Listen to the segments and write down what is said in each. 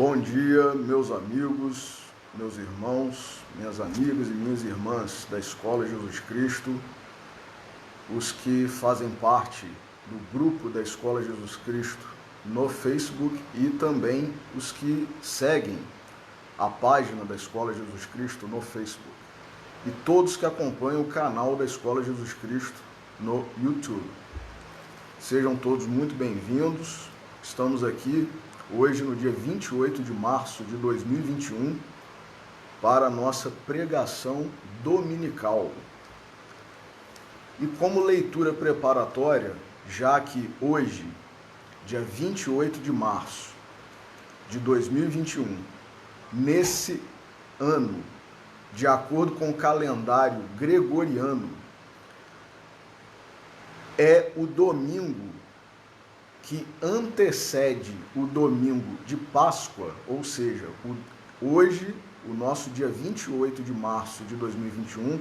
Bom dia, meus amigos, meus irmãos, minhas amigas e minhas irmãs da Escola Jesus Cristo, os que fazem parte do grupo da Escola Jesus Cristo no Facebook e também os que seguem a página da Escola Jesus Cristo no Facebook e todos que acompanham o canal da Escola Jesus Cristo no YouTube. Sejam todos muito bem-vindos. Estamos aqui hoje, no dia 28 de março de 2021, para a nossa pregação dominical. E como leitura preparatória, já que hoje, dia 28 de março de 2021, nesse ano, de acordo com o calendário gregoriano, é o domingo que antecede o domingo de Páscoa, ou seja, hoje, o nosso dia 28 de março de 2021,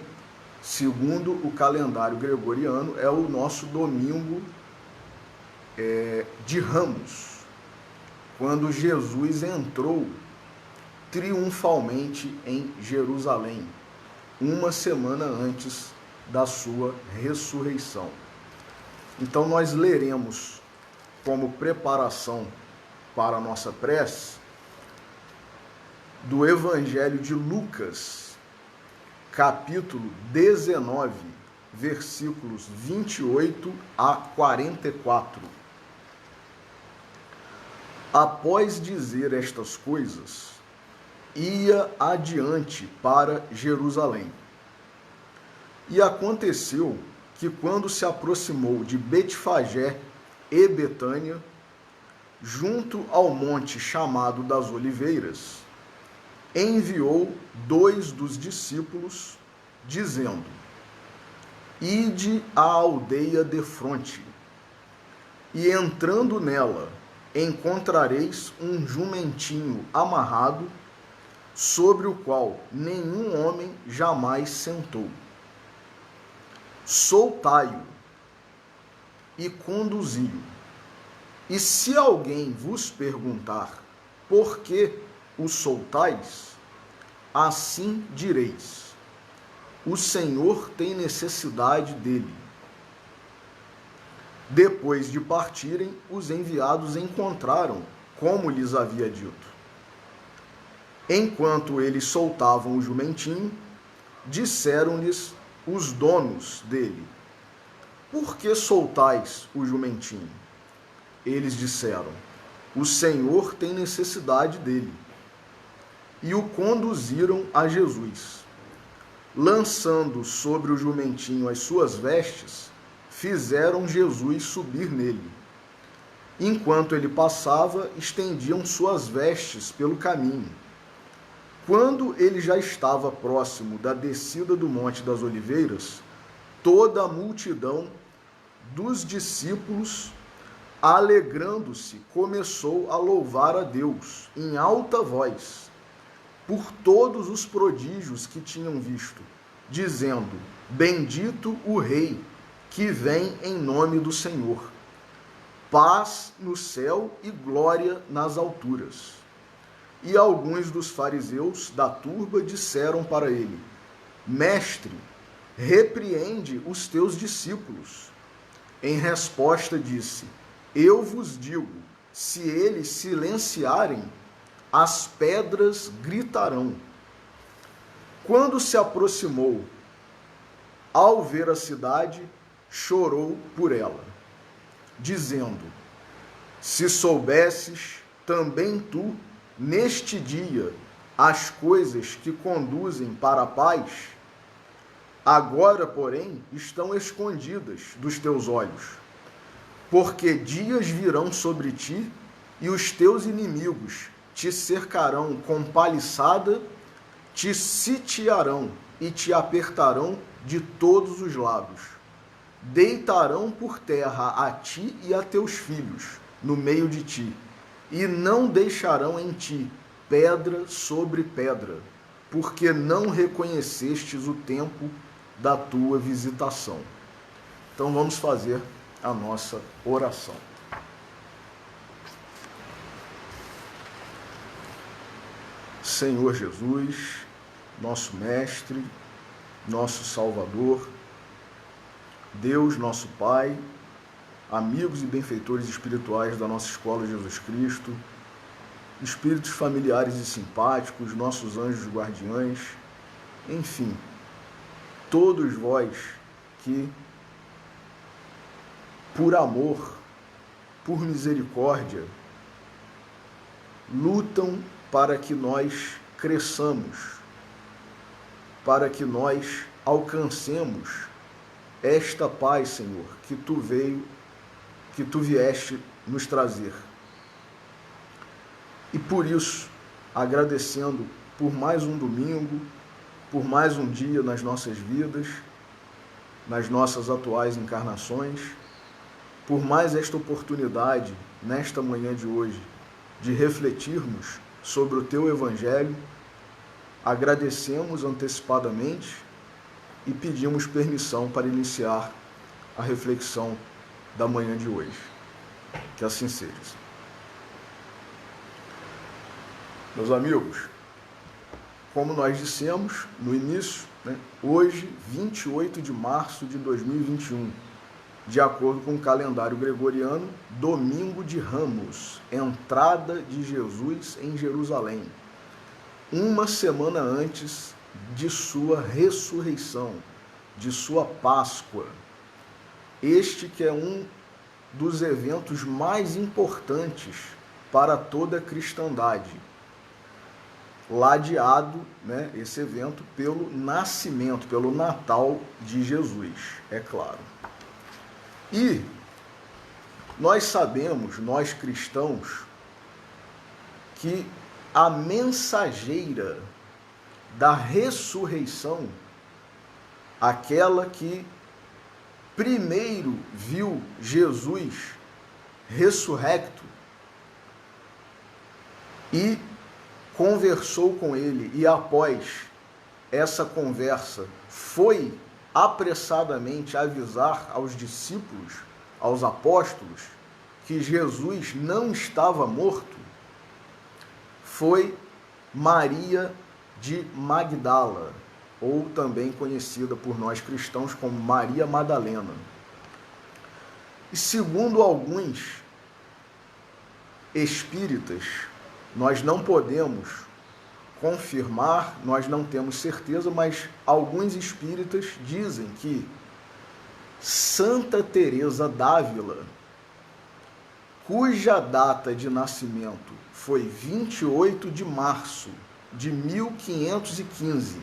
segundo o calendário gregoriano, é o nosso domingo de Ramos, quando Jesus entrou triunfalmente em Jerusalém, uma semana antes da sua ressurreição. Então nós leremos como preparação para a nossa prece do Evangelho de Lucas, capítulo 19, versículos 28 a 44. Após dizer estas coisas, ia adiante para Jerusalém. E aconteceu que, quando se aproximou de Betfagé e Betânia, junto ao monte chamado das Oliveiras, enviou 2 dos discípulos, dizendo: Ide à aldeia defronte, e entrando nela, encontrareis um jumentinho amarrado, sobre o qual nenhum homem jamais sentou. Soltai-o e conduzi-o. E se alguém vos perguntar por que o soltais, assim direis: o Senhor tem necessidade dele. Depois de partirem, os enviados encontraram como lhes havia dito. Enquanto eles soltavam o jumentinho, disseram-lhes os donos dele: Por que soltais o jumentinho? Eles disseram: O Senhor tem necessidade dele. E o conduziram a Jesus. Lançando sobre o jumentinho as suas vestes, fizeram Jesus subir nele. Enquanto ele passava, estendiam suas vestes pelo caminho. Quando ele já estava próximo da descida do Monte das Oliveiras, toda a multidão dos discípulos, alegrando-se, começou a louvar a Deus em alta voz por todos os prodígios que tinham visto, dizendo: Bendito o Rei que vem em nome do Senhor. Paz no céu e glória nas alturas. E alguns dos fariseus da turba disseram para ele: Mestre, repreende os teus discípulos. Em resposta disse: Eu vos digo, se eles silenciarem, as pedras gritarão. Quando se aproximou, ao ver a cidade, chorou por ela, dizendo: Se soubesses também tu, neste dia, as coisas que conduzem para a paz, agora, porém, estão escondidas dos teus olhos. Porque dias virão sobre ti, e os teus inimigos te cercarão com paliçada, te sitiarão e te apertarão de todos os lados. Deitarão por terra a ti e a teus filhos no meio de ti, e não deixarão em ti pedra sobre pedra, porque não reconhecestes o tempo da tua visitação. Então vamos fazer a nossa oração. Senhor Jesus, nosso Mestre, nosso Salvador, Deus, nosso Pai, amigos e benfeitores espirituais da nossa Escola Jesus Cristo, espíritos familiares e simpáticos, nossos anjos guardiães, enfim, todos vós que, por amor, por misericórdia, lutam para que nós cresçamos, para que nós alcancemos esta paz, Senhor, que Tu vieste nos trazer. E por isso, agradecendo por mais um domingo, por mais um dia nas nossas vidas, nas nossas atuais encarnações, por mais esta oportunidade, nesta manhã de hoje, de refletirmos sobre o Teu Evangelho, agradecemos antecipadamente e pedimos permissão para iniciar a reflexão da manhã de hoje. Que assim seja. Meus amigos, como nós dissemos no início, hoje, 28 de março de 2021, de acordo com o calendário gregoriano, domingo de Ramos, entrada de Jesus em Jerusalém, uma semana antes de sua ressurreição, de sua Páscoa. Este que é um dos eventos mais importantes para toda a cristandade, ladeado, esse evento pelo nascimento, pelo Natal de Jesus, é claro. E nós sabemos, nós cristãos, que a mensageira da ressurreição, aquela que primeiro viu Jesus ressurrecto e conversou com ele, e após essa conversa foi apressadamente avisar aos discípulos, aos apóstolos, que Jesus não estava morto, foi Maria de Magdala, ou também conhecida por nós cristãos como Maria Madalena. E segundo alguns espíritas, nós não podemos confirmar, nós não temos certeza, mas alguns espíritas dizem que Santa Teresa d'Ávila, cuja data de nascimento foi 28 de março de 1515,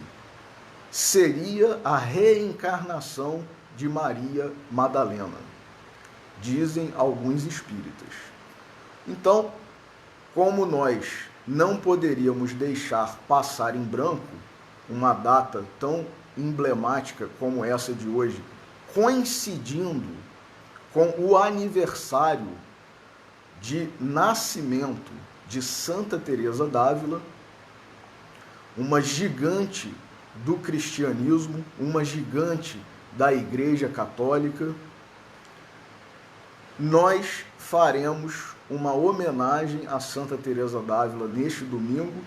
seria a reencarnação de Maria Madalena, dizem alguns espíritas. Então, como nós não poderíamos deixar passar em branco uma data tão emblemática como essa de hoje, coincidindo com o aniversário de nascimento de Santa Teresa d'Ávila, uma gigante do cristianismo, uma gigante da Igreja Católica, nós faremos uma homenagem a Santa Teresa d'Ávila neste domingo,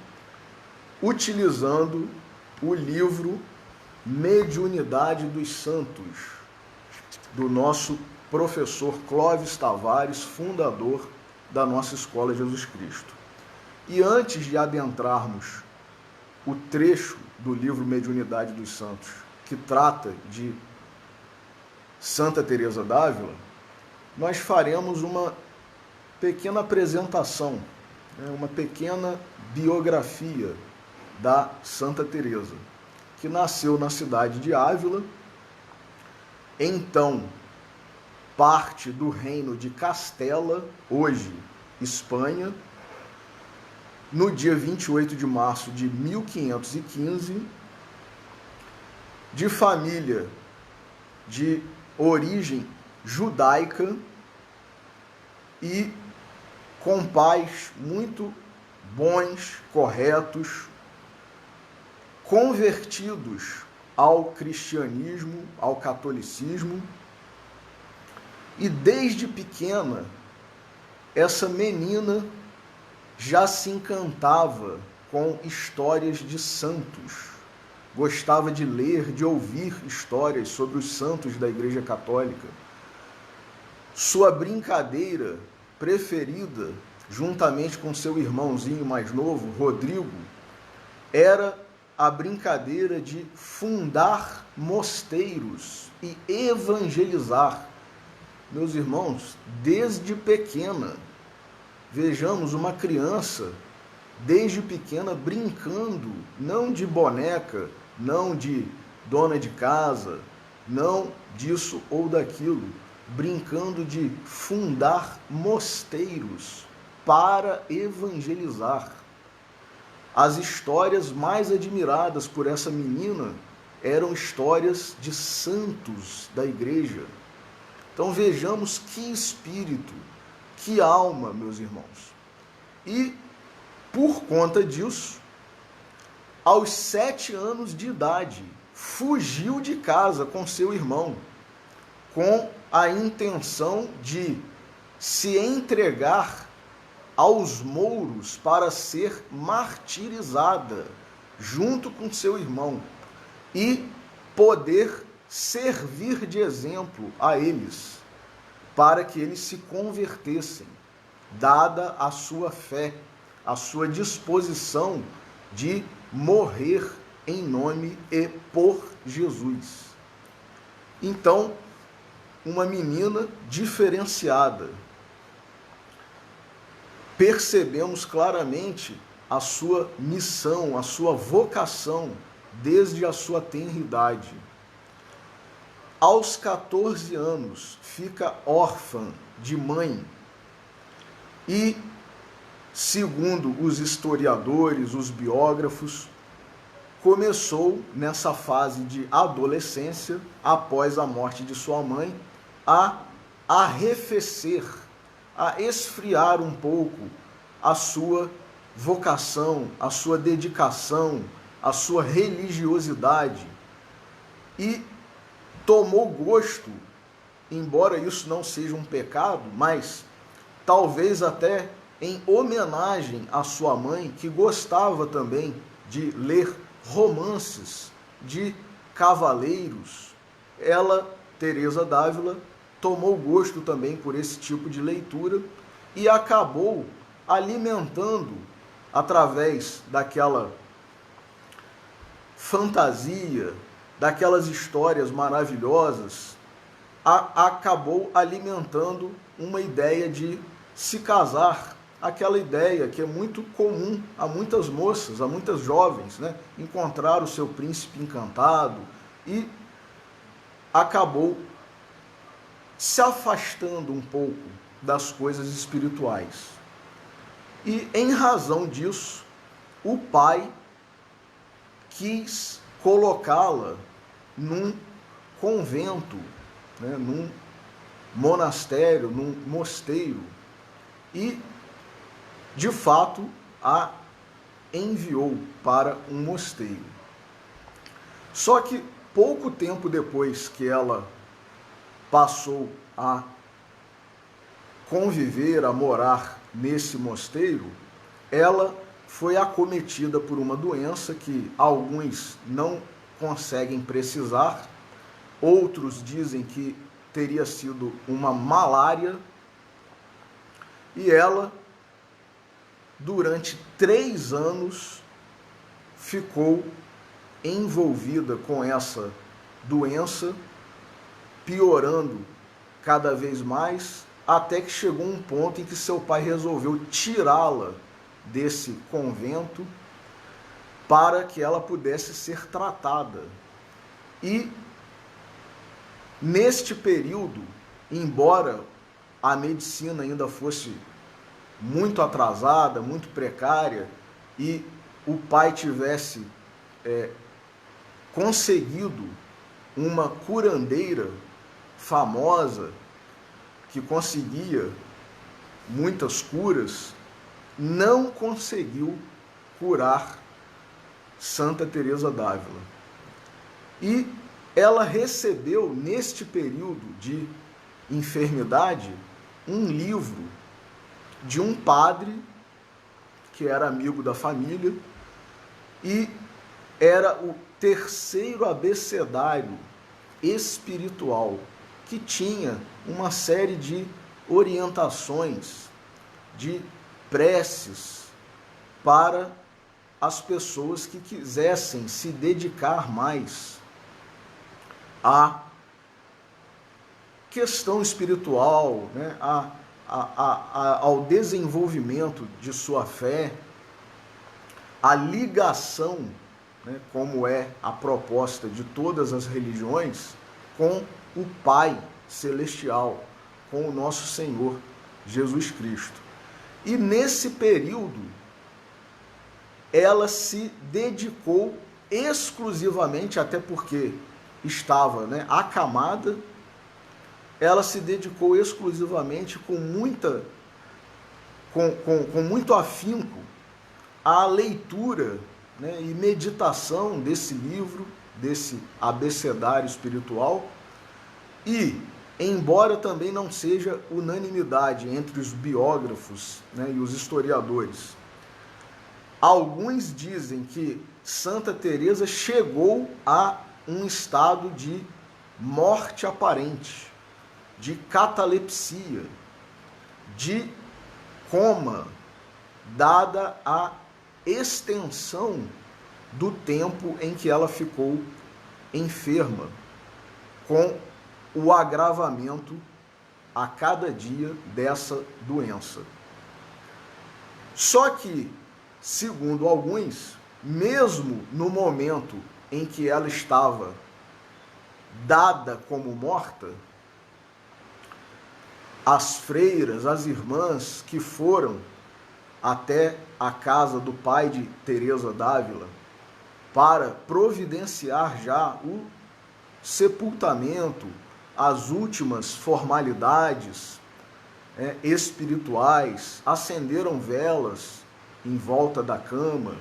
utilizando o livro Mediunidade dos Santos, do nosso professor Clóvis Tavares, fundador da nossa Escola Jesus Cristo. E antes de adentrarmos o trecho do livro Mediunidade dos Santos, que trata de Santa Teresa d'Ávila, nós faremos uma pequena apresentação, uma pequena biografia da Santa Teresa, que nasceu na cidade de Ávila, então parte do reino de Castela, hoje Espanha, no dia 28 de março de 1515, de família de origem judaica e com pais muito bons, corretos, convertidos ao cristianismo, ao catolicismo, e desde pequena essa menina já se encantava com histórias de santos. Gostava de ler, de ouvir histórias sobre os santos da Igreja Católica. Sua brincadeira preferida, juntamente com seu irmãozinho mais novo, Rodrigo, era a brincadeira de fundar mosteiros e evangelizar. Meus irmãos, desde pequena, vejamos uma criança, desde pequena, brincando, não de boneca, não de dona de casa, não disso ou daquilo, brincando de fundar mosteiros para evangelizar. As histórias mais admiradas por essa menina eram histórias de santos da igreja. Então vejamos que espírito, que alma, meus irmãos. E por conta disso, aos 7 anos de idade, fugiu de casa com seu irmão, com a intenção de se entregar aos mouros para ser martirizada junto com seu irmão e poder servir de exemplo a eles, para que eles se convertessem, dada a sua fé, a sua disposição de morrer em nome e por Jesus. Então, uma menina diferenciada. Percebemos claramente a sua missão, a sua vocação, desde a sua tenridade. Aos 14 anos, fica órfã de mãe e, segundo os historiadores, os biógrafos, começou nessa fase de adolescência, após a morte de sua mãe, a arrefecer, a esfriar um pouco a sua vocação, a sua dedicação, a sua religiosidade e tomou gosto, embora isso não seja um pecado, mas talvez até em homenagem à sua mãe, que gostava também de ler romances de cavaleiros, ela, Teresa d'Ávila, tomou gosto também por esse tipo de leitura e acabou alimentando, através daquela fantasia, daquelas histórias maravilhosas, acabou alimentando uma ideia de se casar, aquela ideia que é muito comum a muitas moças, a muitas jovens, né? Encontrar o seu príncipe encantado, e acabou se afastando um pouco das coisas espirituais. E em razão disso, o pai quis colocá-la num convento, né, num monastério, num mosteiro, e de fato a enviou para um mosteiro. Só que pouco tempo depois que ela passou a conviver, a morar nesse mosteiro, ela foi acometida por uma doença que alguns não conseguem precisar, outros dizem que teria sido uma malária, e ela, durante 3 anos, ficou envolvida com essa doença, piorando cada vez mais, até que chegou um ponto em que seu pai resolveu tirá-la desse convento para que ela pudesse ser tratada. E neste período, embora a medicina ainda fosse muito atrasada, muito precária, e o pai tivesse conseguido uma curandeira famosa que conseguia muitas curas, não conseguiu curar Santa Teresa d'Ávila. E ela recebeu, neste período de enfermidade, um livro de um padre que era amigo da família e era o terceiro abecedário espiritual, que tinha uma série de orientações, de preces para as pessoas que quisessem se dedicar mais à questão espiritual, né? Ao desenvolvimento de sua fé, à ligação, né? Como é a proposta de todas as religiões, com o Pai Celestial, com o nosso Senhor Jesus Cristo. E nesse período, ela se dedicou exclusivamente, até porque estava, né, acamada, ela se dedicou exclusivamente com muito afinco à leitura, né, e meditação desse livro, desse abecedário espiritual. E, embora também não seja unanimidade entre os biógrafos, né, e os historiadores, alguns dizem que Santa Teresa chegou a um estado de morte aparente, de catalepsia, de coma, dada a extensão do tempo em que ela ficou enferma, com o agravamento a cada dia dessa doença. Só que, segundo alguns, mesmo no momento em que ela estava dada como morta, as freiras, as irmãs que foram até a casa do pai de Teresa d'Ávila para providenciar já o sepultamento, as últimas formalidades espirituais, acenderam velas em volta da cama.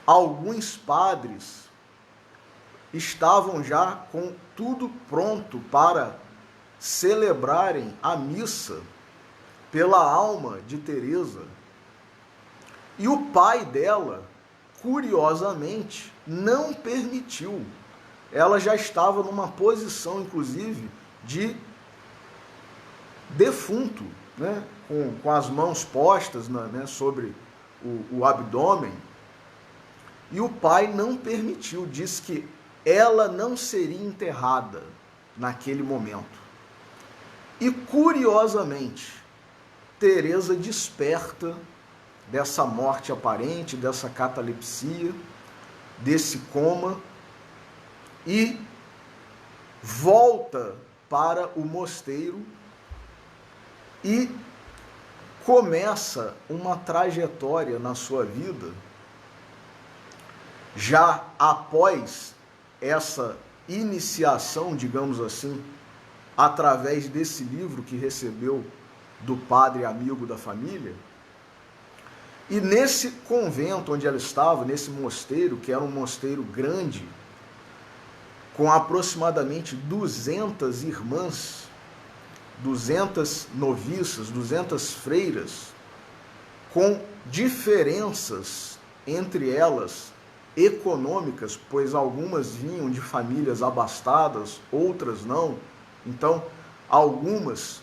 Alguns padres estavam já com tudo pronto para celebrarem a missa pela alma de Teresa. E o pai dela, curiosamente, não permitiu. Ela já estava numa posição, inclusive, de defunto, né? Com as mãos postas, né, sobre o abdômen. E o pai não permitiu, disse que ela não seria enterrada naquele momento. E, curiosamente, Teresa desperta dessa morte aparente, dessa catalepsia, desse coma, e volta para o mosteiro e começa uma trajetória na sua vida, já após essa iniciação, digamos assim, através desse livro que recebeu do padre amigo da família. E nesse convento onde ela estava, nesse mosteiro, que era um mosteiro grande, com aproximadamente 200 irmãs, 200 noviças, 200 freiras, com diferenças entre elas econômicas, pois algumas vinham de famílias abastadas, outras não. Então, algumas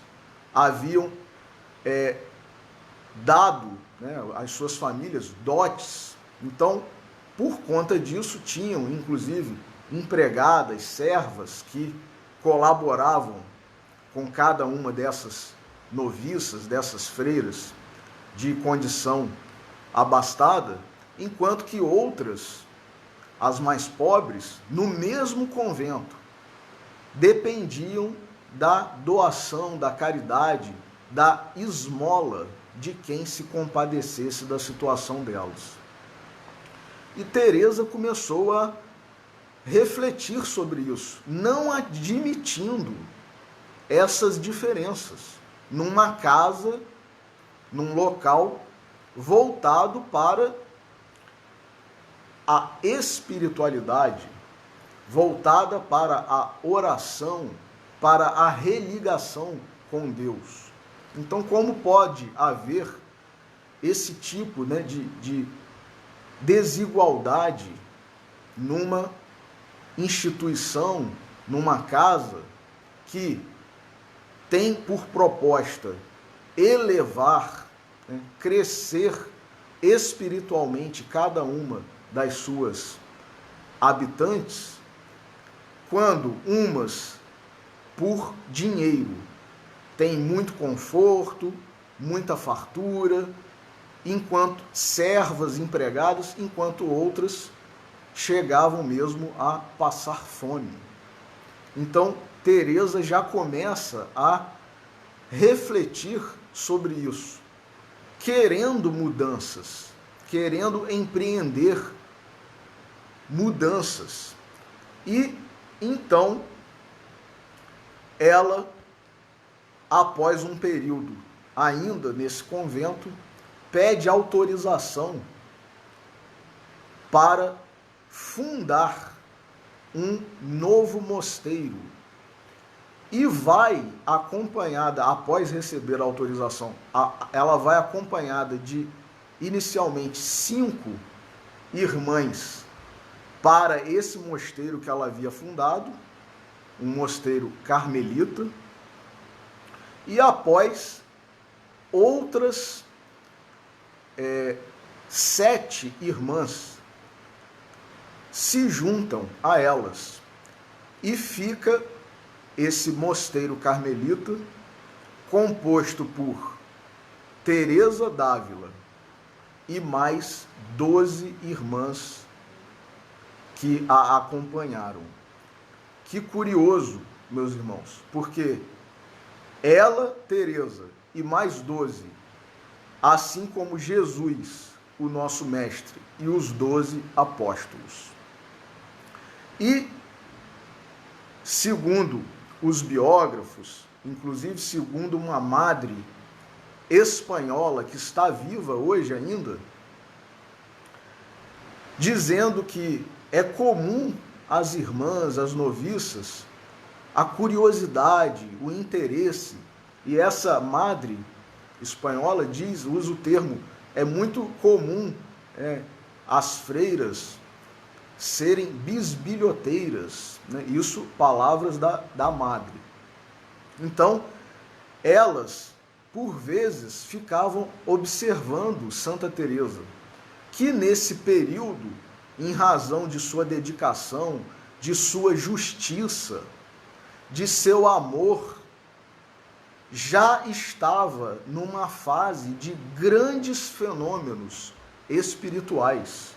haviam dado, né, às suas famílias dotes. Então, por conta disso, tinham, inclusive, empregadas, servas que colaboravam com cada uma dessas noviças, dessas freiras de condição abastada, enquanto que outras, as mais pobres, no mesmo convento, dependiam da doação, da caridade, da esmola de quem se compadecesse da situação delas. E Teresa começou a refletir sobre isso, não admitindo essas diferenças numa casa, num local voltado para a espiritualidade, voltada para a oração, para a religação com Deus. Então, como pode haver esse tipo, né, de desigualdade numa instituição, numa casa que tem por proposta elevar, né, crescer espiritualmente cada uma das suas habitantes, quando umas, por dinheiro, têm muito conforto, muita fartura, enquanto servas empregadas, enquanto outras chegavam mesmo a passar fome. Então, Teresa já começa a refletir sobre isso, querendo mudanças, querendo empreender mudanças. E então ela, após um período ainda nesse convento, pede autorização para fundar um novo mosteiro e vai acompanhada, após receber a autorização, ela vai acompanhada de inicialmente 5 irmãs para esse mosteiro que ela havia fundado, um mosteiro carmelita, e após outras 7 irmãs se juntam a elas e fica esse mosteiro carmelita composto por Teresa d'Ávila e mais 12 irmãs que a acompanharam. Que curioso, meus irmãos, porque ela, Teresa, e mais 12, assim como Jesus, o nosso mestre, e os 12 apóstolos. E, segundo os biógrafos, inclusive segundo uma madre espanhola que está viva hoje ainda, dizendo que é comum às irmãs, às noviças, a curiosidade, o interesse, e essa madre espanhola usa o termo, é muito comum as freiras serem bisbilhoteiras, né? Isso, palavras da madre. Então, elas, por vezes, ficavam observando Santa Teresa, que nesse período, em razão de sua dedicação, de sua justiça, de seu amor, já estava numa fase de grandes fenômenos espirituais,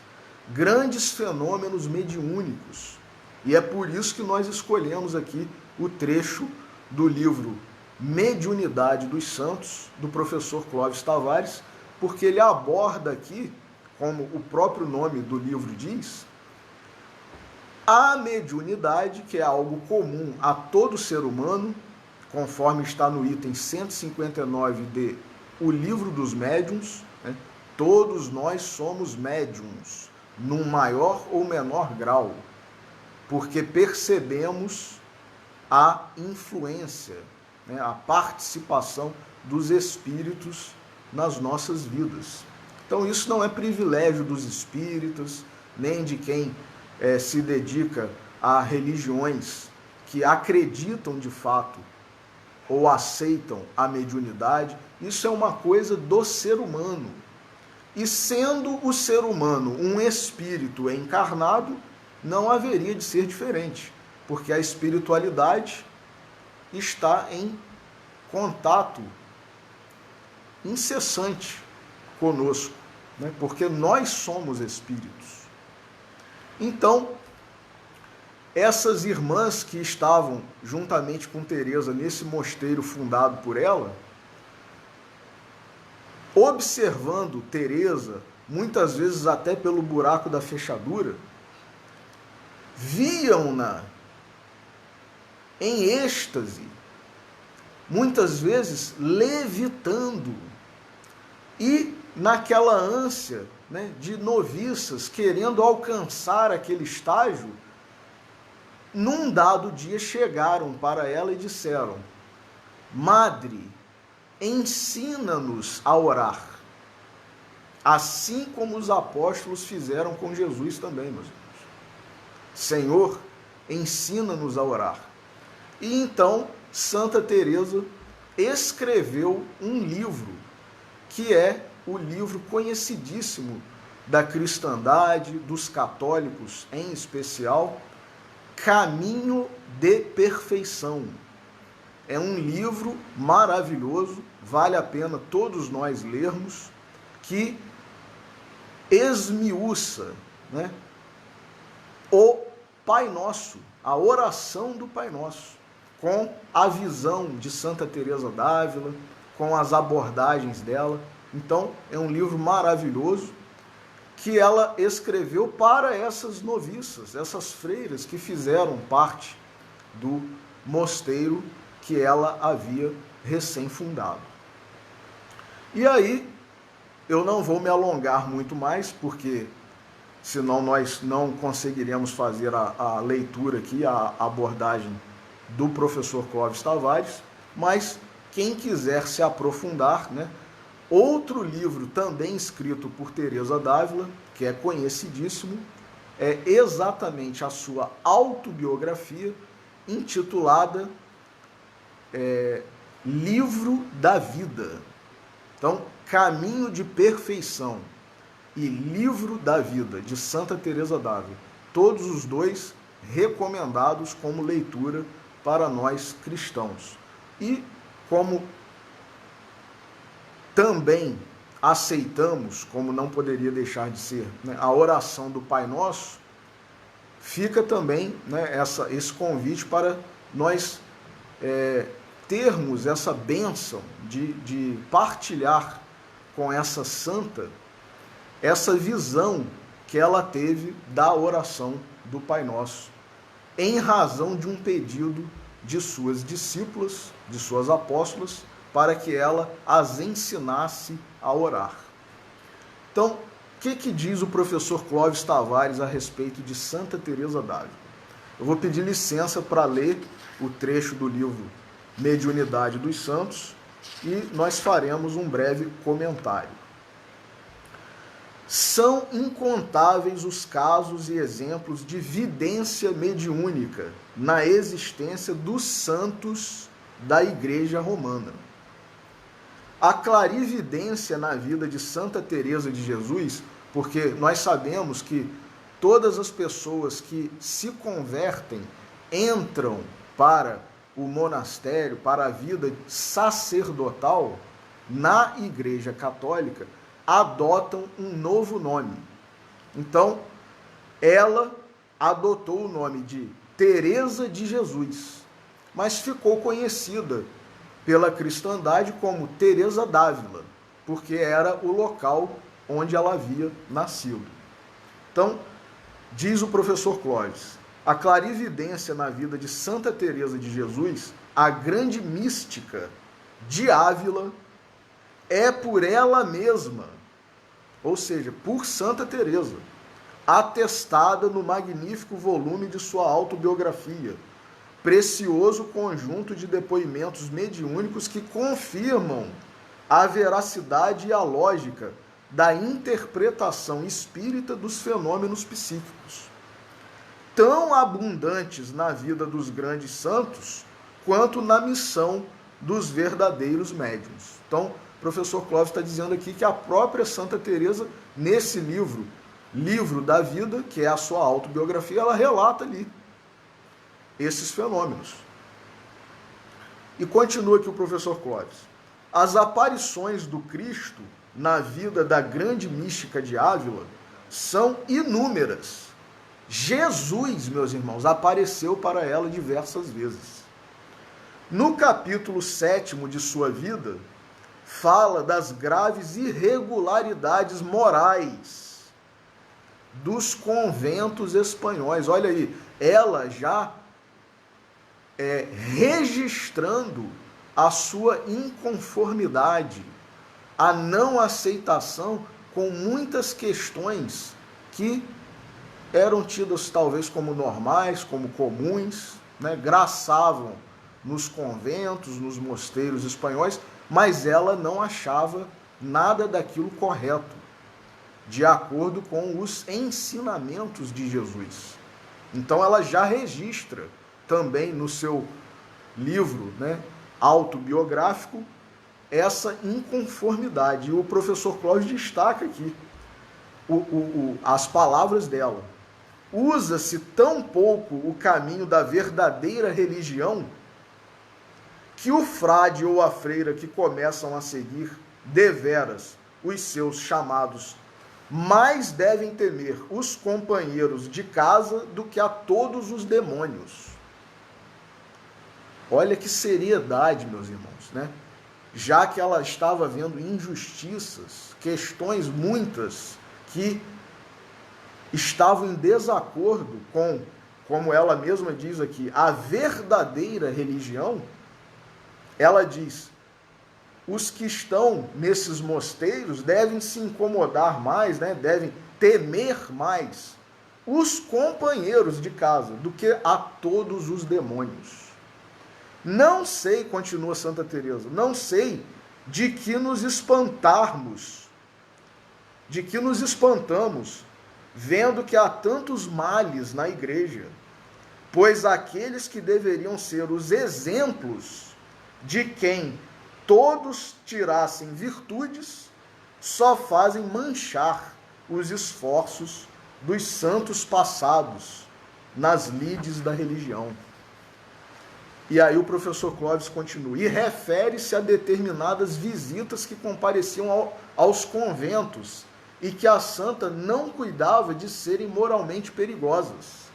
grandes fenômenos mediúnicos. E é por isso que nós escolhemos aqui o trecho do livro Mediunidade dos Santos, do professor Clóvis Tavares, porque ele aborda aqui, como o próprio nome do livro diz, a mediunidade, que é algo comum a todo ser humano, conforme está no item 159 de O Livro dos Médiuns, né? Todos nós somos médiuns, num maior ou menor grau, porque percebemos a influência, né? A participação dos espíritos nas nossas vidas. Então isso não é privilégio dos espíritas, nem de quem se dedica a religiões que acreditam de fato ou aceitam a mediunidade. Isso é uma coisa do ser humano. E sendo o ser humano um espírito encarnado, não haveria de ser diferente, porque a espiritualidade está em contato incessante conosco, né? Porque nós somos espíritos. Então, essas irmãs que estavam juntamente com Teresa nesse mosteiro fundado por ela, observando Teresa, muitas vezes até pelo buraco da fechadura, viam-na em êxtase, muitas vezes levitando, e naquela ânsia, né, de noviças querendo alcançar aquele estágio, num dado dia chegaram para ela e disseram: Madre, ensina-nos a orar. assim como os apóstolos fizeram com Jesus também, meus irmãos. Senhor, ensina-nos a orar. E então, Santa Teresa escreveu um livro, que é o livro conhecidíssimo da cristandade, dos católicos em especial, Caminho de Perfeição. É um livro maravilhoso, vale a pena todos nós lermos, que esmiuça, né, o Pai Nosso, a oração do Pai Nosso, com a visão de Santa Teresa d'Ávila, com as abordagens dela. Então, é um livro maravilhoso que ela escreveu para essas noviças, essas freiras que fizeram parte do mosteiro que ela havia recém-fundado. E aí, eu não vou me alongar muito mais, porque senão nós não conseguiríamos fazer a leitura aqui, a abordagem do professor Clóvis Tavares, mas quem quiser se aprofundar, né? Outro livro também escrito por Teresa d'Ávila, que é conhecidíssimo, é exatamente a sua autobiografia, intitulada Livro da Vida. Então, Caminho de Perfeição e Livro da Vida, de Santa Teresa d'Ávila. Todos os dois recomendados como leitura para nós cristãos. E como também aceitamos, como não poderia deixar de ser, né, a oração do Pai Nosso, fica também, né, esse convite para nós termos essa bênção de partilhar com essa santa essa visão que ela teve da oração do Pai Nosso, em razão de um pedido de suas discípulas, de suas apóstolas, para que ela as ensinasse a orar. Então, o que diz o professor Clóvis Tavares a respeito de Santa Teresa d'Ávila? Eu vou pedir licença para ler o trecho do livro Mediunidade dos Santos e nós faremos um breve comentário. São incontáveis os casos e exemplos de vidência mediúnica na existência dos santos da Igreja Romana. A clarividência na vida de Santa Teresa de Jesus, porque nós sabemos que todas as pessoas que se convertem entram para o monastério, para a vida sacerdotal na Igreja Católica, adotam um novo nome. Então, ela adotou o nome de Teresa de Jesus, mas ficou conhecida pela cristandade como Teresa d'Ávila, porque era o local onde ela havia nascido. Então, diz o professor Clóvis, a clarividência na vida de Santa Teresa de Jesus, a grande mística de Ávila, é por ela mesma, ou seja, por Santa Teresa, atestada no magnífico volume de sua autobiografia, precioso conjunto de depoimentos mediúnicos que confirmam a veracidade e a lógica da interpretação espírita dos fenômenos psíquicos, tão abundantes na vida dos grandes santos, quanto na missão dos verdadeiros médiuns. Então, o professor Clóvis está dizendo aqui que a própria Santa Teresa, nesse livro, Livro da Vida, que é a sua autobiografia, ela relata ali esses fenômenos. E continua aqui o professor Clóvis. As aparições do Cristo na vida da grande mística de Ávila são inúmeras. Jesus, meus irmãos, apareceu para ela diversas vezes. No capítulo 7º de sua vida, fala das graves irregularidades morais dos conventos espanhóis. Olha aí, ela já registrando a sua inconformidade, a não aceitação com muitas questões que eram tidas talvez como normais, como comuns, né? Graçavam nos conventos, nos mosteiros espanhóis, mas ela não achava nada daquilo correto. de acordo com os ensinamentos de Jesus. Então ela já registra também no seu livro, né, autobiográfico, essa inconformidade. E o professor Cláudio destaca aqui as palavras dela. Usa-se tão pouco o caminho da verdadeira religião que o frade ou a freira que começam a seguir deveras os seus chamados mais devem temer os companheiros de casa do que a todos os demônios. Olha que seriedade, meus irmãos, né? Já que ela estava vendo injustiças, questões muitas que estavam em desacordo com, como ela mesma diz aqui, a verdadeira religião, ela diz: os que estão nesses mosteiros devem se incomodar mais, né? Devem temer mais os companheiros de casa do que a todos os demônios. Não sei, continua Santa Teresa, não sei de que nos espantamos, vendo que há tantos males na igreja, pois aqueles que deveriam ser os exemplos de quem todos tirassem virtudes, só fazem manchar os esforços dos santos passados nas lides da religião. E aí o professor Clóvis continua, e refere-se a determinadas visitas que compareciam aos conventos e que a santa não cuidava de serem moralmente perigosas.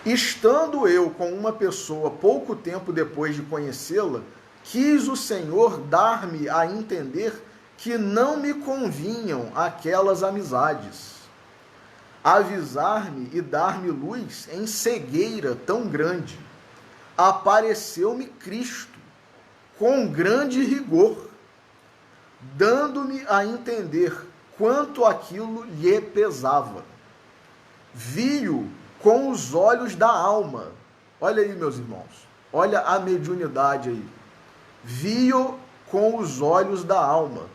Estando eu com uma pessoa pouco tempo depois de conhecê-la, quis o Senhor dar-me a entender que não me convinham aquelas amizades, avisar-me e dar-me luz em cegueira tão grande. Apareceu-me Cristo com grande rigor, dando-me a entender quanto aquilo lhe pesava. Vi-o com os olhos da alma. Olha aí, meus irmãos, olha a mediunidade aí. Vi-o com os olhos da alma,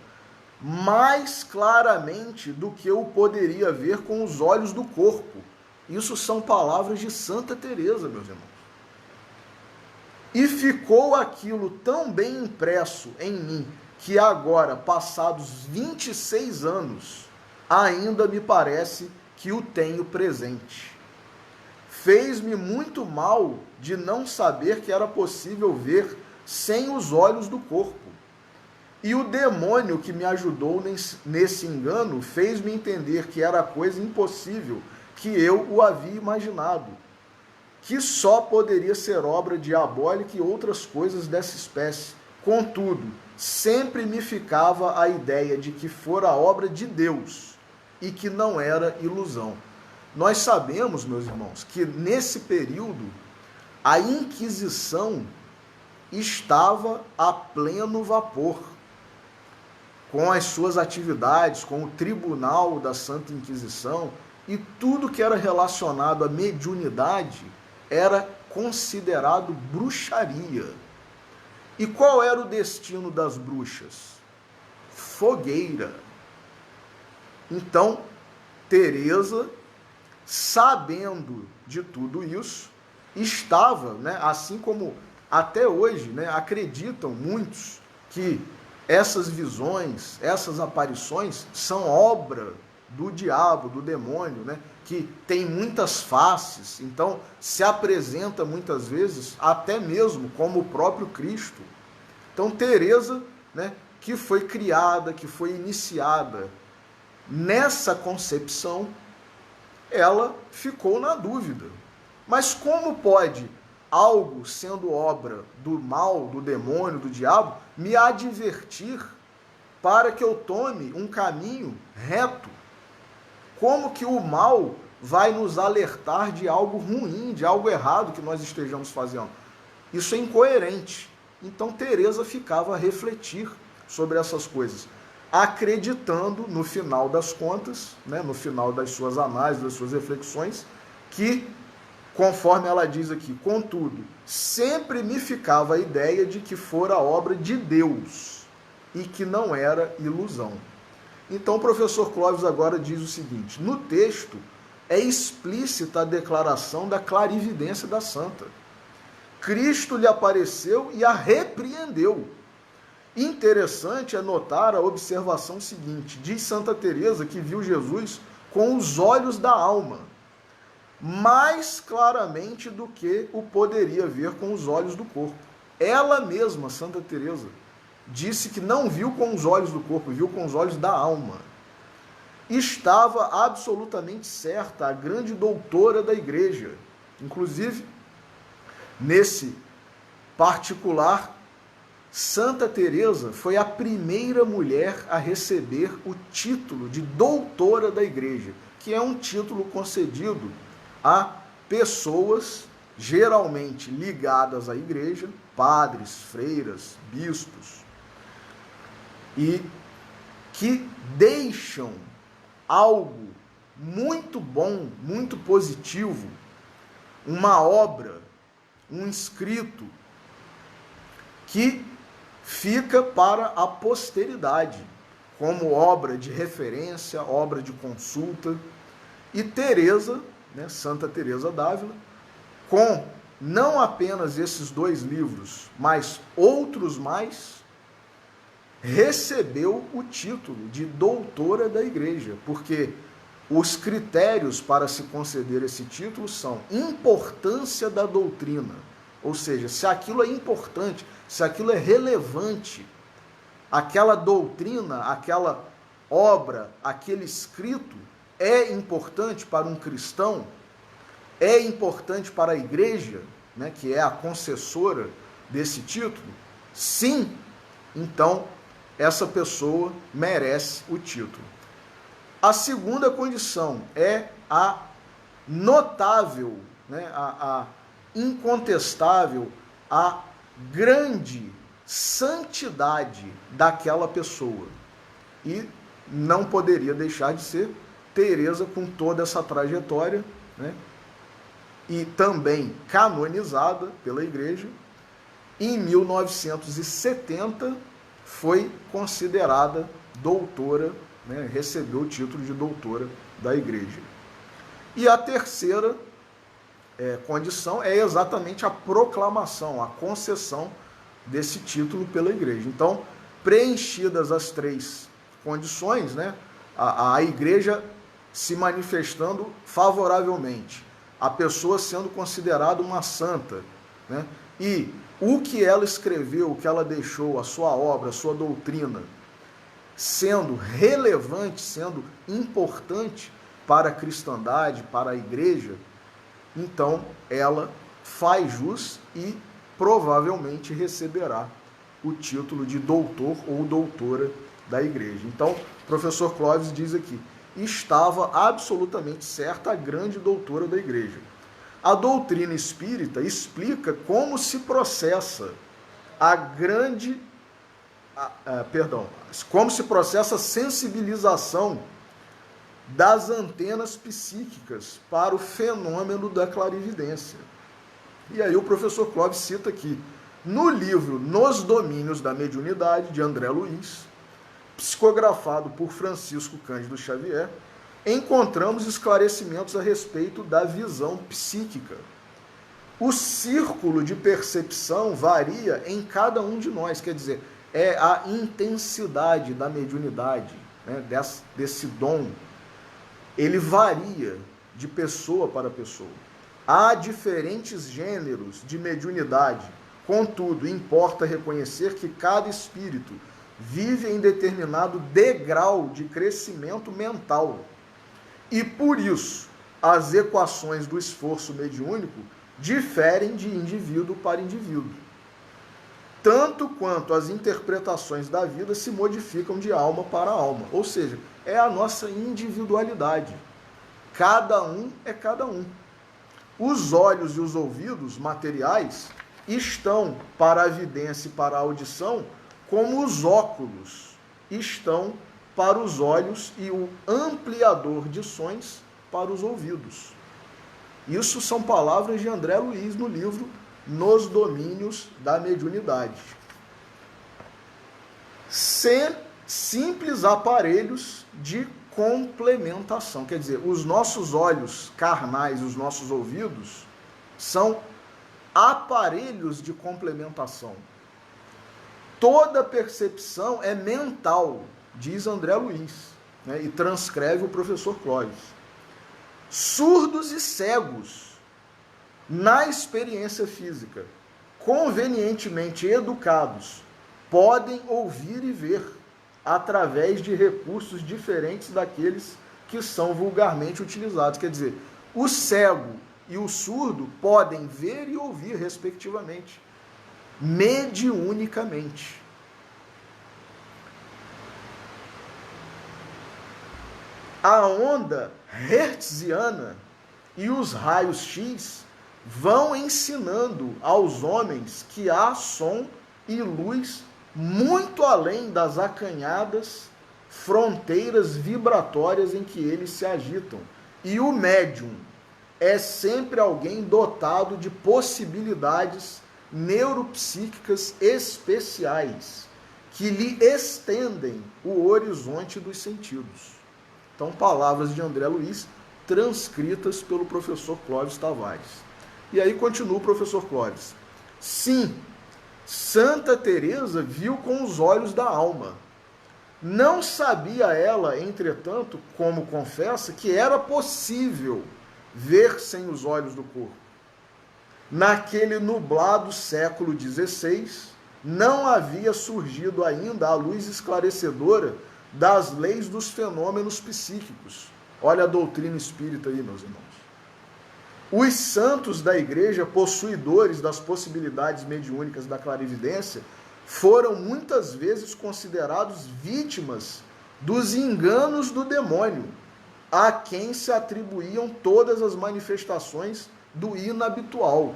mais claramente do que eu poderia ver com os olhos do corpo. Isso são palavras de Santa Teresa, meus irmãos. E ficou aquilo tão bem impresso em mim, que agora, passados 26 anos, ainda me parece que o tenho presente. Fez-me muito mal de não saber que era possível ver sem os olhos do corpo. E o demônio que me ajudou nesse engano fez-me entender que era coisa impossível, que eu o havia imaginado, que só poderia ser obra diabólica e outras coisas dessa espécie. Contudo, sempre me ficava a ideia de que fora obra de Deus e que não era ilusão. Nós sabemos, meus irmãos, que nesse período a Inquisição estava a pleno vapor, com as suas atividades, com o Tribunal da Santa Inquisição, e tudo que era relacionado à mediunidade era considerado bruxaria. E qual era o destino das bruxas? Fogueira. Então, Teresa, sabendo de tudo isso, estava, né, assim como até hoje, né, acreditam muitos que essas visões, essas aparições são obra do diabo, do demônio, né, que tem muitas faces, então se apresenta muitas vezes até mesmo como o próprio Cristo. Então Teresa, né, que foi criada, que foi iniciada nessa concepção, ela ficou na dúvida. Mas como pode algo sendo obra do mal, do demônio, do diabo, me advertir para que eu tome um caminho reto? Como que o mal vai nos alertar de algo ruim, de algo errado que nós estejamos fazendo? Isso é incoerente. Então Teresa ficava a refletir sobre essas coisas, acreditando, no final das contas, né, no final das suas análises, das suas reflexões, que, conforme ela diz aqui, contudo, sempre me ficava a ideia de que fora obra de Deus e que não era ilusão. Então o professor Clóvis agora diz o seguinte: no texto é explícita a declaração da clarividência da santa. Cristo lhe apareceu e a repreendeu. Interessante é notar a observação seguinte: diz Santa Teresa que viu Jesus com os olhos da alma, mais claramente do que o poderia ver com os olhos do corpo. Ela mesma, Santa Teresa, disse que não viu com os olhos do corpo, viu com os olhos da alma. Estava absolutamente certa, a grande doutora da igreja. Inclusive, nesse particular, Santa Teresa foi a primeira mulher a receber o título de doutora da igreja, que é um título concedido a pessoas geralmente ligadas à igreja, padres, freiras, bispos, e que deixam algo muito bom, muito positivo, uma obra, um escrito que fica para a posteridade, como obra de referência, obra de consulta. E Teresa, Santa Teresa d'Ávila, com não apenas esses 2 livros, mas outros mais, recebeu o título de doutora da igreja, porque os critérios para se conceder esse título são importância da doutrina, ou seja, se aquilo é importante, se aquilo é relevante, aquela doutrina, aquela obra, aquele escrito é importante para um cristão, é importante para a igreja, que é a concessora desse título, sim, então essa pessoa merece o título. A segunda condição é a notável, a incontestável, a grande santidade daquela pessoa. E não poderia deixar de ser Teresa, com toda essa trajetória, e também canonizada pela igreja. Em 1970 foi considerada doutora, recebeu o título de doutora da igreja. E a terceira condição é exatamente a proclamação, a concessão desse título pela igreja. Então, preenchidas as 3 condições, a igreja se manifestando favoravelmente, a pessoa sendo considerada uma santa, e o que ela escreveu, o que ela deixou, a sua obra, a sua doutrina, sendo relevante, sendo importante para a cristandade, para a igreja, então ela faz jus e provavelmente receberá o título de doutor ou doutora da igreja. Então, o professor Clóvis diz aqui: estava absolutamente certa a grande doutora da igreja. A doutrina espírita explica como se processa como se processa a sensibilização das antenas psíquicas para o fenômeno da clarividência. E aí o professor Clóvis cita aqui, no livro Nos Domínios da Mediunidade, de André Luiz, psicografado por Francisco Cândido Xavier, encontramos esclarecimentos a respeito da visão psíquica. O círculo de percepção varia em cada um de nós, quer dizer, é a intensidade da mediunidade, desse dom. Ele varia de pessoa para pessoa. Há diferentes gêneros de mediunidade, contudo, importa reconhecer que cada espírito vive em determinado degrau de crescimento mental. E por isso, as equações do esforço mediúnico diferem de indivíduo para indivíduo. Tanto quanto as interpretações da vida se modificam de alma para alma. Ou seja, é a nossa individualidade. Cada um é cada um. Os olhos e os ouvidos materiais estão para a vidência e para a audição, como os óculos estão para os olhos e o ampliador de sons para os ouvidos. Isso são palavras de André Luiz no livro Nos Domínios da Mediunidade. simples aparelhos de complementação. Quer dizer, os nossos olhos carnais, os nossos ouvidos, são aparelhos de complementação. Toda percepção é mental, diz André Luiz, né, e transcreve o professor Clóvis. Surdos e cegos, na experiência física, convenientemente educados, podem ouvir e ver através de recursos diferentes daqueles que são vulgarmente utilizados. Quer dizer, o cego e o surdo podem ver e ouvir, respectivamente, mediunicamente. A onda hertziana e os raios X vão ensinando aos homens que há som e luz muito além das acanhadas fronteiras vibratórias em que eles se agitam. E o médium é sempre alguém dotado de possibilidades neuropsíquicas especiais que lhe estendem o horizonte dos sentidos. Então, palavras de André Luiz, transcritas pelo professor Clóvis Tavares. E aí continua o professor Clóvis. Sim, Santa Teresa viu com os olhos da alma. Não sabia ela, entretanto, como confessa, que era possível ver sem os olhos do corpo. Naquele nublado século XVI, não havia surgido ainda a luz esclarecedora das leis dos fenômenos psíquicos. Olha a doutrina espírita aí, meus irmãos. Os santos da igreja, possuidores das possibilidades mediúnicas da clarividência, foram muitas vezes considerados vítimas dos enganos do demônio, a quem se atribuíam todas as manifestações do inabitual.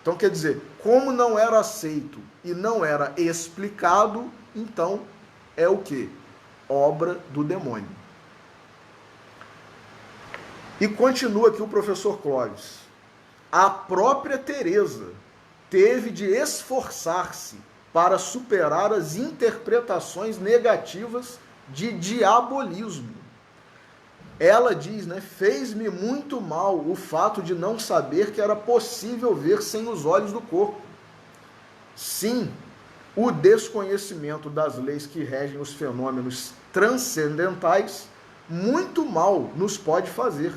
Então, quer dizer, como não era aceito e não era explicado, então é o quê? Obra do demônio. E continua aqui o professor Clóvis. A própria Teresa teve de esforçar-se para superar as interpretações negativas de diabolismo. Ela diz, né, fez-me muito mal o fato de não saber que era possível ver sem os olhos do corpo. Sim, o desconhecimento das leis que regem os fenômenos transcendentais muito mal nos pode fazer,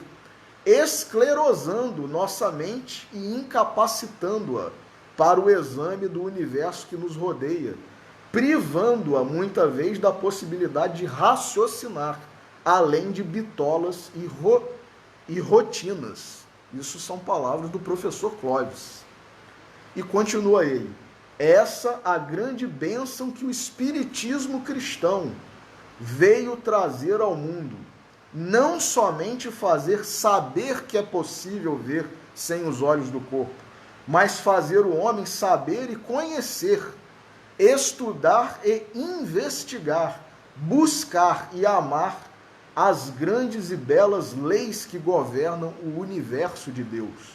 esclerosando nossa mente e incapacitando-a para o exame do universo que nos rodeia, privando-a muita vez da possibilidade de raciocinar, além de bitolas e rotinas. Isso são palavras do professor Clóvis. E continua ele. Essa a grande bênção que o espiritismo cristão veio trazer ao mundo. Não somente fazer saber que é possível ver sem os olhos do corpo, mas fazer o homem saber e conhecer, estudar e investigar, buscar e amar as grandes e belas leis que governam o universo de Deus.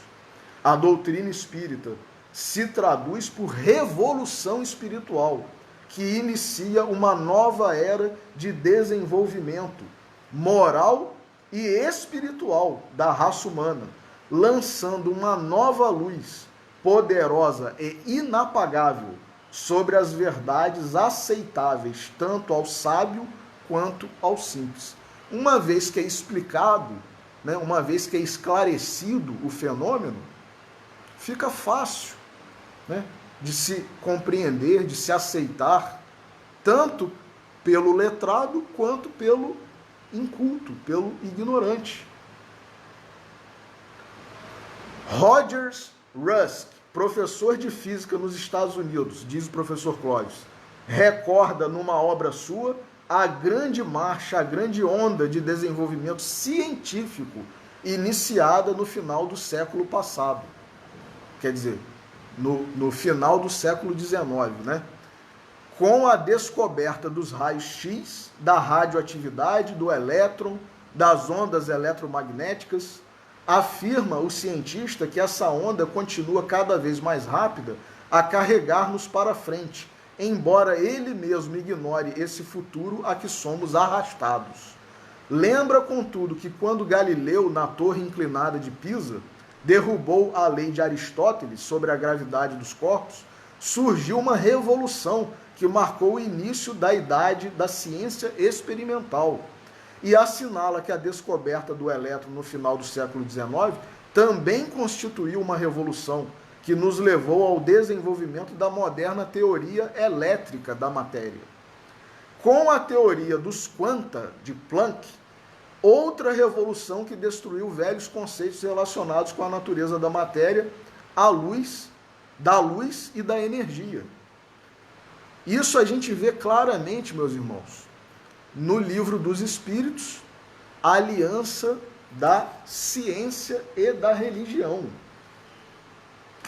A doutrina espírita se traduz por revolução espiritual, que inicia uma nova era de desenvolvimento moral e espiritual da raça humana, lançando uma nova luz poderosa e inapagável sobre as verdades aceitáveis tanto ao sábio quanto ao simples. Uma vez que é explicado, né, uma vez que é esclarecido o fenômeno, fica fácil, né, de se compreender, de se aceitar, tanto pelo letrado quanto pelo inculto, pelo ignorante. Rogers Rusk, professor de física nos Estados Unidos, diz o professor Clóvis, recorda numa obra sua a grande marcha, a grande onda de desenvolvimento científico iniciada no final do século passado. Quer dizer, no final do século XIX, né? Com a descoberta dos raios X, da radioatividade, do elétron, das ondas eletromagnéticas, afirma o cientista que essa onda continua cada vez mais rápida a carregar-nos para frente, embora ele mesmo ignore esse futuro a que somos arrastados. Lembra, contudo, que quando Galileu, na torre inclinada de Pisa, derrubou a lei de Aristóteles sobre a gravidade dos corpos, surgiu uma revolução que marcou o início da idade da ciência experimental e assinala que a descoberta do elétron no final do século XIX também constituiu uma revolução que nos levou ao desenvolvimento da moderna teoria elétrica da matéria. Com a teoria dos quanta de Planck, outra revolução que destruiu velhos conceitos relacionados com a natureza da matéria, da luz e da energia. Isso a gente vê claramente, meus irmãos, no Livro dos Espíritos, a aliança da ciência e da religião,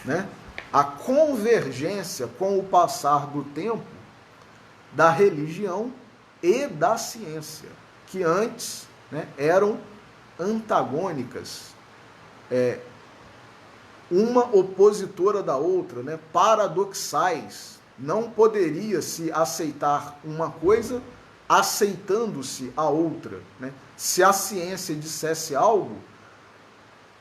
né? A convergência com o passar do tempo da religião e da ciência, que antes, né, eram antagônicas, uma opositora da outra, né, paradoxais. Não poderia se aceitar uma coisa aceitando-se a outra, né? Se a ciência dissesse algo,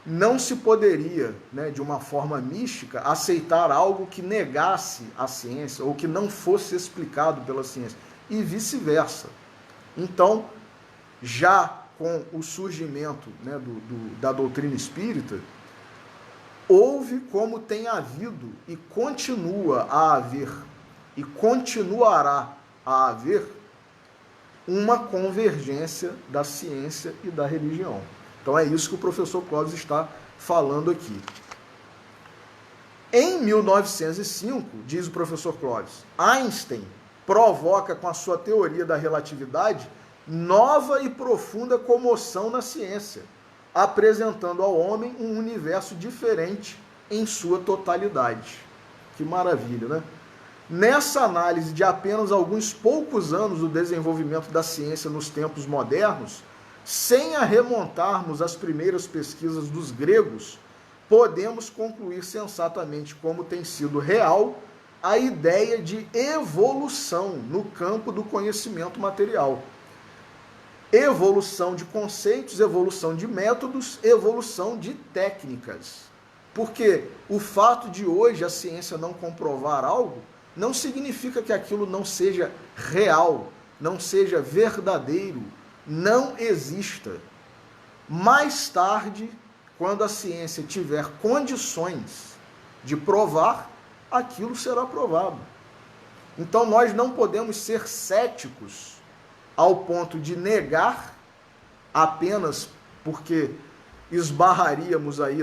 não se poderia, né, de uma forma mística, aceitar algo que negasse a ciência ou que não fosse explicado pela ciência, e vice-versa. Então, já com o surgimento, né, da doutrina espírita, houve, como tem havido e continua a haver e continuará a haver, uma convergência da ciência e da religião. Então é isso que o professor Clóvis está falando aqui. Em 1905, diz o professor Clóvis, Einstein provoca com a sua teoria da relatividade nova e profunda comoção na ciência, apresentando ao homem um universo diferente em sua totalidade. Que maravilha, né? Nessa análise de apenas alguns poucos anos do desenvolvimento da ciência nos tempos modernos, sem a remontarmos às primeiras pesquisas dos gregos, podemos concluir sensatamente como tem sido real a ideia de evolução no campo do conhecimento material. Evolução de conceitos, evolução de métodos, evolução de técnicas. Porque o fato de hoje a ciência não comprovar algo não significa que aquilo não seja real, não seja verdadeiro, não exista. Mais tarde, quando a ciência tiver condições de provar, aquilo será provado. Então nós não podemos ser céticos ao ponto de negar apenas porque esbarraríamos aí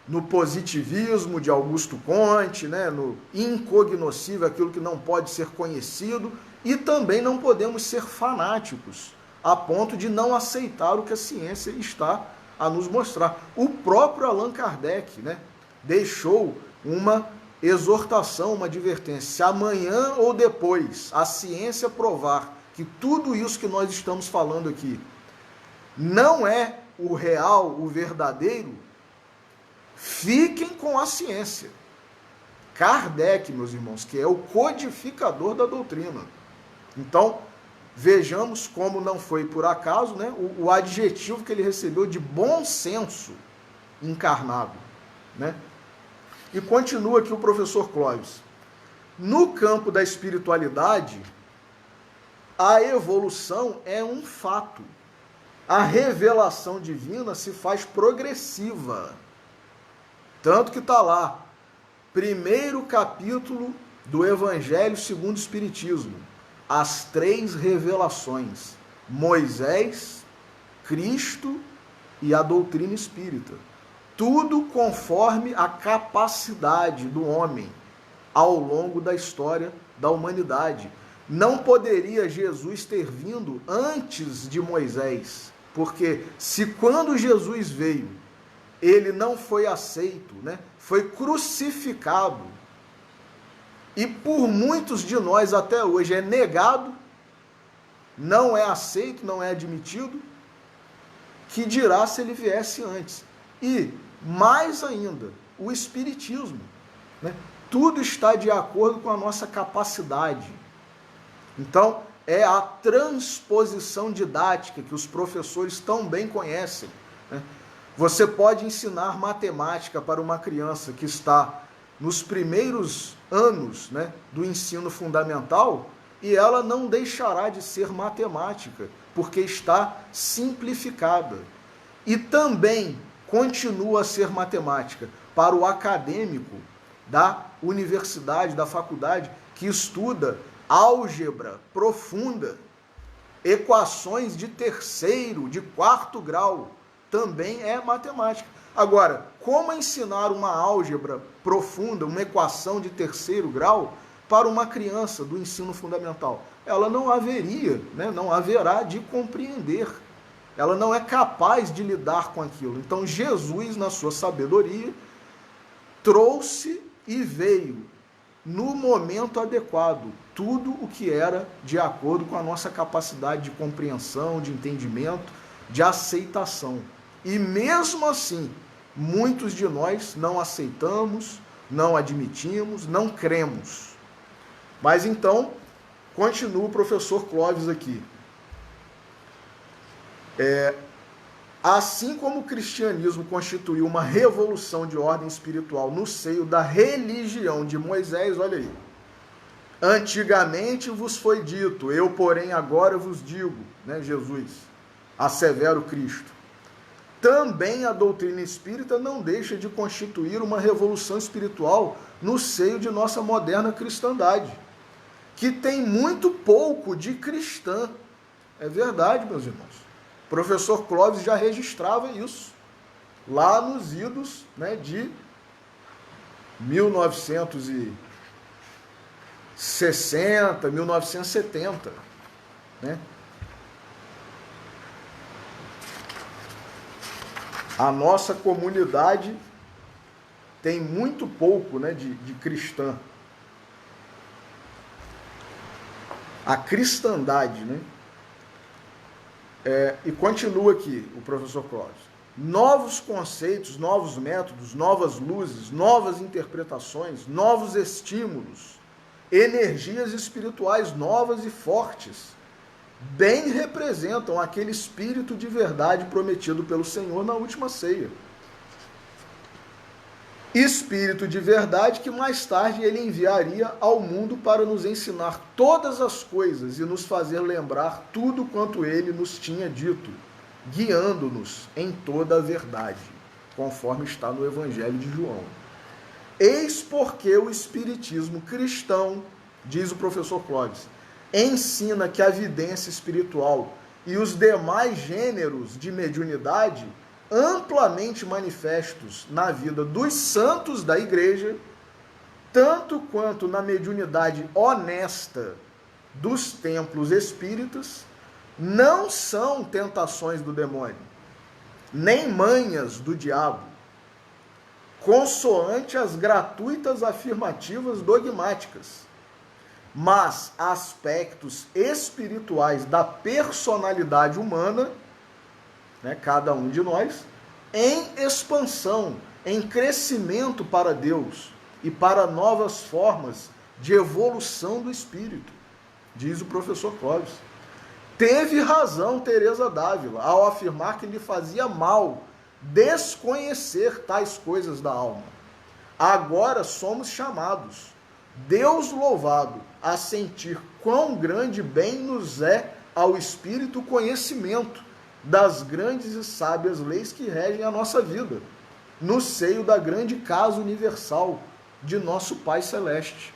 no positivismo de Augusto Comte, né, no incognoscível, aquilo que não pode ser conhecido, e também não podemos ser fanáticos a ponto de não aceitar o que a ciência está a nos mostrar. O próprio Allan Kardec, né, deixou uma exortação, uma advertência. Se amanhã ou depois a ciência provar que tudo isso que nós estamos falando aqui não é o real, o verdadeiro, fiquem com a ciência. Kardec, meus irmãos, que é o codificador da doutrina. Então, vejamos como não foi por acaso, né, o adjetivo que ele recebeu de bom senso encarnado, né? E continua aqui o professor Clóvis. No campo da espiritualidade, a evolução é um fato. A revelação divina se faz progressiva. Tanto que está lá, primeiro capítulo do Evangelho segundo o Espiritismo, as 3 revelações, Moisés, Cristo e a doutrina espírita. Tudo conforme a capacidade do homem ao longo da história da humanidade. Não poderia Jesus ter vindo antes de Moisés, porque se quando Jesus veio, ele não foi aceito, né? Foi crucificado, e por muitos de nós até hoje é negado, não é aceito, não é admitido, que dirá se ele viesse antes. E, mais ainda, o Espiritismo, né? Tudo está de acordo com a nossa capacidade. Então, é a transposição didática que os professores tão bem conhecem, né? Você pode ensinar matemática para uma criança que está nos primeiros anos, né, do ensino fundamental, e ela não deixará de ser matemática, porque está simplificada. E também continua a ser matemática para o acadêmico da universidade, da faculdade, que estuda álgebra profunda, equações de terceiro, de quarto grau, também é matemática. Agora, como ensinar uma álgebra profunda, uma equação de terceiro grau, para uma criança do ensino fundamental? Ela não haveria, né, não haverá de compreender. Ela não é capaz de lidar com aquilo. Então, Jesus, na sua sabedoria, trouxe e veio no momento adequado tudo o que era de acordo com a nossa capacidade de compreensão, de entendimento, de aceitação. E mesmo assim, muitos de nós não aceitamos, não admitimos, não cremos. Mas então, continua o professor Clóvis aqui. Assim como o cristianismo constituiu uma revolução de ordem espiritual no seio da religião de Moisés, olha aí. Antigamente vos foi dito, eu porém agora vos digo, né, Jesus, assevera o Cristo. Também a doutrina espírita não deixa de constituir uma revolução espiritual no seio de nossa moderna cristandade, que tem muito pouco de cristã. É verdade, meus irmãos. O professor Clóvis já registrava isso lá nos idos, né, de 1960, 1970, né? A nossa comunidade tem muito pouco, né, de cristã. A cristandade, né? E continua aqui o professor Clóvis. Novos conceitos, novos métodos, novas luzes, novas interpretações, novos estímulos, energias espirituais novas e fortes, bem representam aquele espírito de verdade prometido pelo Senhor na última ceia. Espírito de verdade que mais tarde ele enviaria ao mundo para nos ensinar todas as coisas e nos fazer lembrar tudo quanto ele nos tinha dito, guiando-nos em toda a verdade, conforme está no Evangelho de João. Eis porque o espiritismo cristão, diz o professor Clóvis, ensina que a vidência espiritual e os demais gêneros de mediunidade, amplamente manifestos na vida dos santos da igreja, tanto quanto na mediunidade honesta dos templos espíritas, não são tentações do demônio, nem manhas do diabo, consoante as gratuitas afirmativas dogmáticas, mas aspectos espirituais da personalidade humana, né, cada um de nós, em expansão, em crescimento para Deus e para novas formas de evolução do espírito, diz o professor Clóvis. Teve razão Teresa d'Ávila ao afirmar que lhe fazia mal desconhecer tais coisas da alma. Agora somos chamados, Deus louvado, a sentir quão grande bem nos é ao espírito conhecimento das grandes e sábias leis que regem a nossa vida, no seio da grande casa universal de nosso Pai Celeste.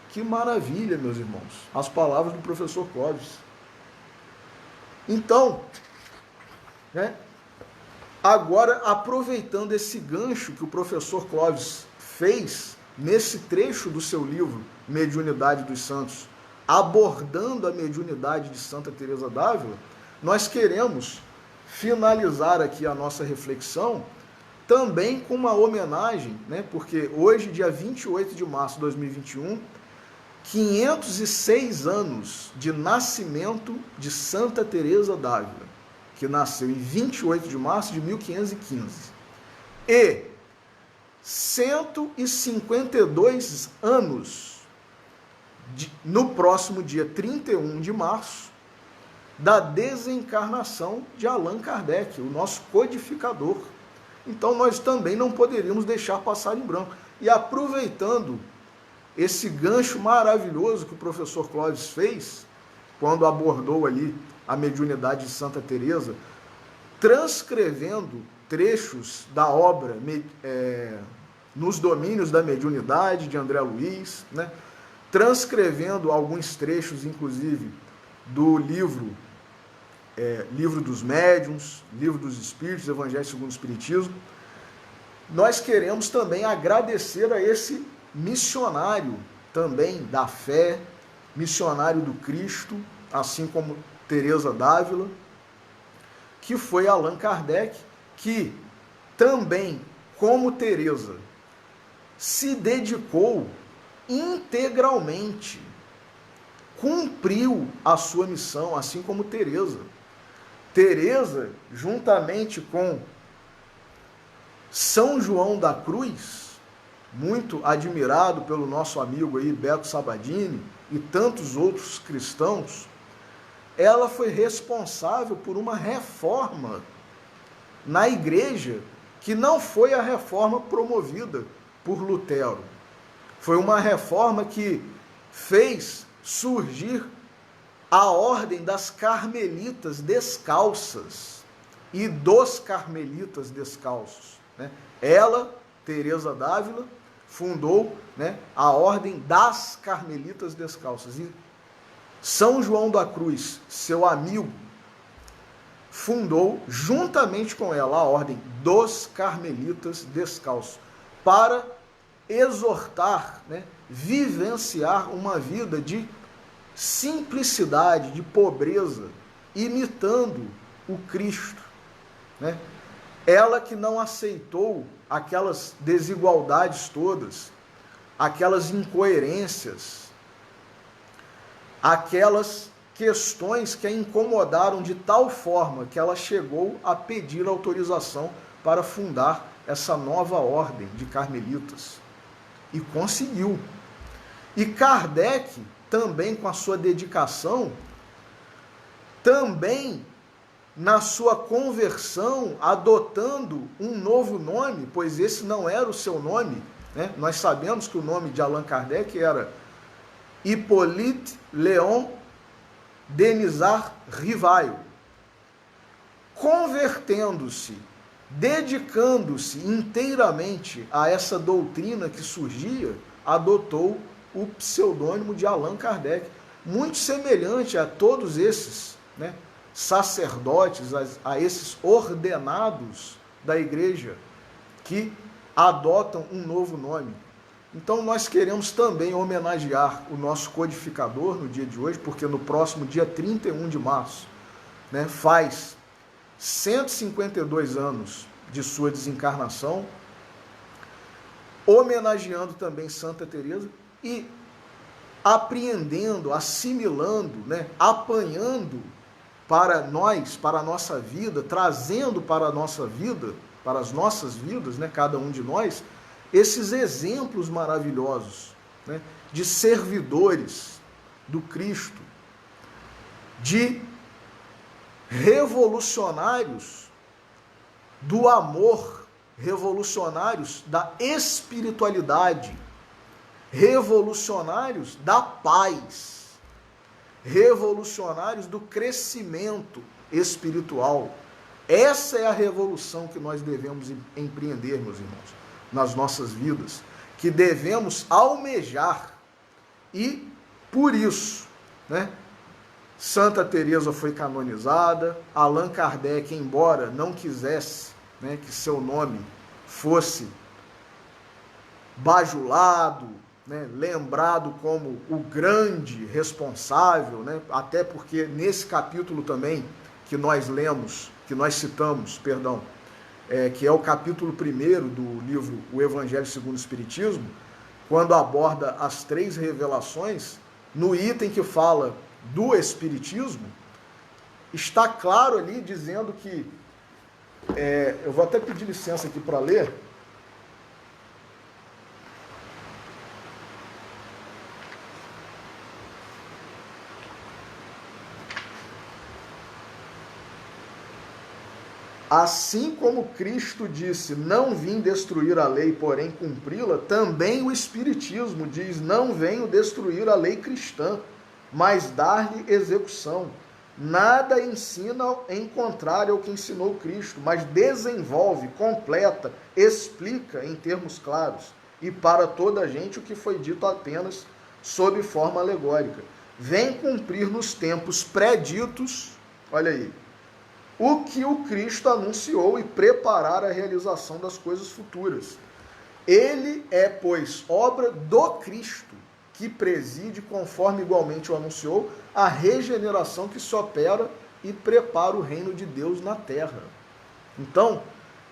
Que maravilha, meus irmãos, as palavras do professor Clóvis. Então, né, agora aproveitando esse gancho que o professor Clóvis fez nesse trecho do seu livro Mediunidade dos Santos, abordando a mediunidade de Santa Teresa d'Ávila, nós queremos finalizar aqui a nossa reflexão também com uma homenagem, né? Porque hoje, dia 28 de março de 2021, 506 anos de nascimento de Santa Teresa d'Ávila, que nasceu em 28 de março de 1515. E 152 anos, no próximo dia 31 de março, da desencarnação de Allan Kardec, o nosso codificador. Então nós também não poderíamos deixar passar em branco. E aproveitando esse gancho maravilhoso que o professor Clóvis fez, quando abordou ali a mediunidade de Santa Teresa, transcrevendo trechos da obra Nos Domínios da Mediunidade, de André Luiz, né? Transcrevendo alguns trechos, inclusive, do livro dos Médiuns, Livro dos Espíritos, Evangelho segundo o Espiritismo. Nós queremos também agradecer a esse missionário também da fé, missionário do Cristo, assim como Teresa d'Ávila, que foi Allan Kardec, que também, como Teresa, se dedicou integralmente, cumpriu a sua missão, assim como Teresa. Teresa, juntamente com São João da Cruz, muito admirado pelo nosso amigo aí, Beto Sabadini, e tantos outros cristãos, ela foi responsável por uma reforma na igreja que não foi a reforma promovida por Lutero. Foi uma reforma que fez surgir a ordem das carmelitas descalças e dos carmelitas descalços, né? Ela, Teresa d'Ávila, fundou, né, a ordem das carmelitas descalças. E São João da Cruz, seu amigo, fundou, juntamente com ela, a ordem dos carmelitas descalços, para exortar, né, vivenciar uma vida de simplicidade, de pobreza, imitando o Cristo, né? Ela que não aceitou aquelas desigualdades todas, aquelas incoerências, aquelas questões que a incomodaram de tal forma que ela chegou a pedir autorização para fundar essa nova ordem de carmelitas. E conseguiu. E Kardec, também com a sua dedicação, também na sua conversão, adotando um novo nome, pois esse não era o seu nome, né? Nós sabemos que o nome de Allan Kardec era Hippolyte Léon Denisard Rivail. Convertendo-se, dedicando-se inteiramente a essa doutrina que surgia, adotou o pseudônimo de Allan Kardec, muito semelhante a todos esses, né, sacerdotes, a esses ordenados da igreja que adotam um novo nome. Então nós queremos também homenagear o nosso codificador no dia de hoje, porque no próximo dia 31 de março, né, faz 152 anos de sua desencarnação, homenageando também Santa Teresa e apreendendo, assimilando, né, apanhando para nós, para a nossa vida, trazendo para a nossa vida, para as nossas vidas, né, cada um de nós, esses exemplos maravilhosos, né, de servidores do Cristo, de revolucionários do amor, revolucionários da espiritualidade, revolucionários da paz, revolucionários do crescimento espiritual. Essa é a revolução que nós devemos empreender, meus irmãos, nas nossas vidas, que devemos almejar. E por isso, né, Santa Teresa foi canonizada, Allan Kardec, embora não quisesse, né, que seu nome fosse bajulado, né, lembrado como o grande responsável, né, até porque nesse capítulo também que nós lemos, que nós citamos, perdão, que é o capítulo 1º do livro O Evangelho segundo o Espiritismo, quando aborda as 3 revelações, no item que fala do Espiritismo, está claro ali dizendo que, eu vou até pedir licença aqui para ler, Assim como Cristo disse, não vim destruir a lei, porém cumpri-la, também o Espiritismo diz, não venho destruir a lei cristã, mas dar-lhe execução. Nada ensina em contrário ao que ensinou Cristo, mas desenvolve, completa, explica em termos claros e para toda a gente o que foi dito apenas sob forma alegórica. Vem cumprir nos tempos pré-ditos, olha aí, o que o Cristo anunciou e preparar a realização das coisas futuras. Ele é, pois, obra do Cristo, que preside, conforme igualmente o anunciou, a regeneração que se opera e prepara o reino de Deus na terra. Então,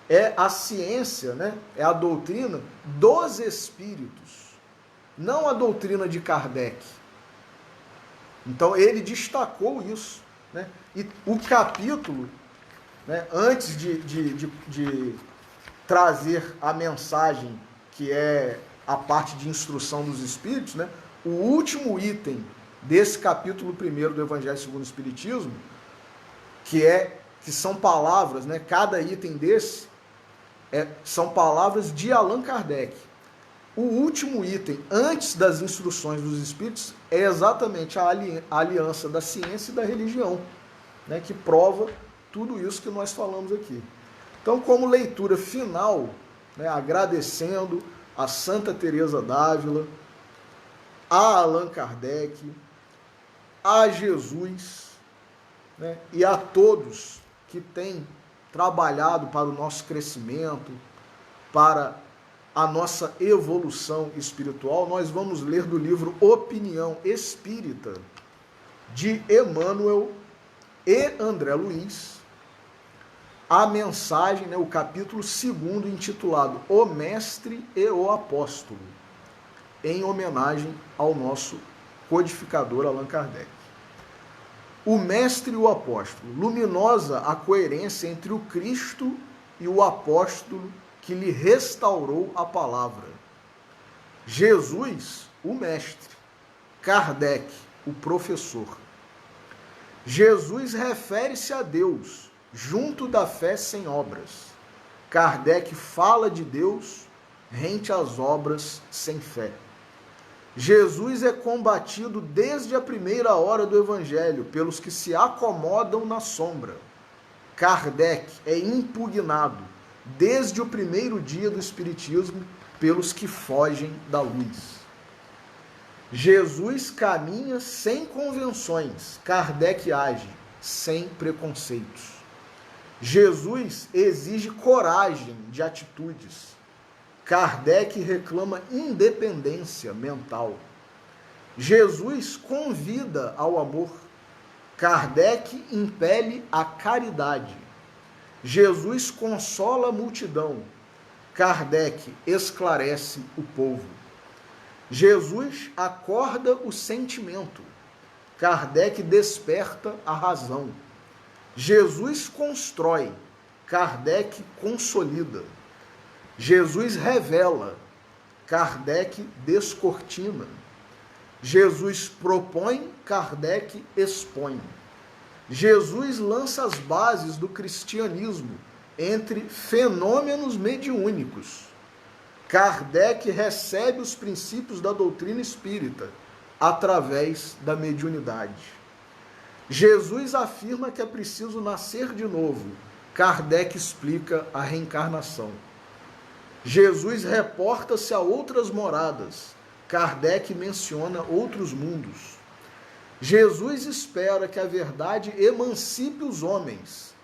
é a ciência, né? É a doutrina dos espíritos, não a doutrina de Kardec. Então, ele destacou isso, né? E o capítulo, né, antes de trazer a mensagem, que é a parte de instrução dos espíritos, né, o último item desse capítulo 1 do Evangelho segundo o Espiritismo, que são palavras, né, cada item desse são palavras de Allan Kardec. O último item, antes das instruções dos espíritos, é exatamente a aliança da ciência e da religião, né, que prova tudo isso que nós falamos aqui. Então, como leitura final, né, agradecendo a Santa Teresa d'Ávila, a Allan Kardec, a Jesus, né, e a todos que têm trabalhado para o nosso crescimento, para a nossa evolução espiritual, nós vamos ler do livro Opinião Espírita, de Emmanuel e André Luiz, a mensagem, né, o capítulo 2, intitulado O Mestre e o Apóstolo, em homenagem ao nosso codificador Allan Kardec. O Mestre e o Apóstolo, luminosa a coerência entre o Cristo e o Apóstolo que lhe restaurou a palavra. Jesus, o Mestre, Kardec, o Professor. Jesus refere-se a Deus, junto da fé sem obras. Kardec fala de Deus, rente às obras sem fé. Jesus é combatido desde a primeira hora do Evangelho pelos que se acomodam na sombra. Kardec é impugnado desde o primeiro dia do Espiritismo pelos que fogem da luz. Jesus caminha sem convenções, Kardec age sem preconceitos. Jesus exige coragem de atitudes, Kardec reclama independência mental. Jesus convida ao amor, Kardec impele a caridade. Jesus consola a multidão, Kardec esclarece o povo. Jesus acorda o sentimento, Kardec desperta a razão. Jesus constrói, Kardec consolida. Jesus revela, Kardec descortina. Jesus propõe, Kardec expõe. Jesus lança as bases do cristianismo entre fenômenos mediúnicos. Kardec recebe os princípios da doutrina espírita através da mediunidade. Jesus afirma que é preciso nascer de novo. Kardec explica a reencarnação. Jesus reporta-se a outras moradas. Kardec menciona outros mundos. Jesus espera que a verdade emancipe os homens.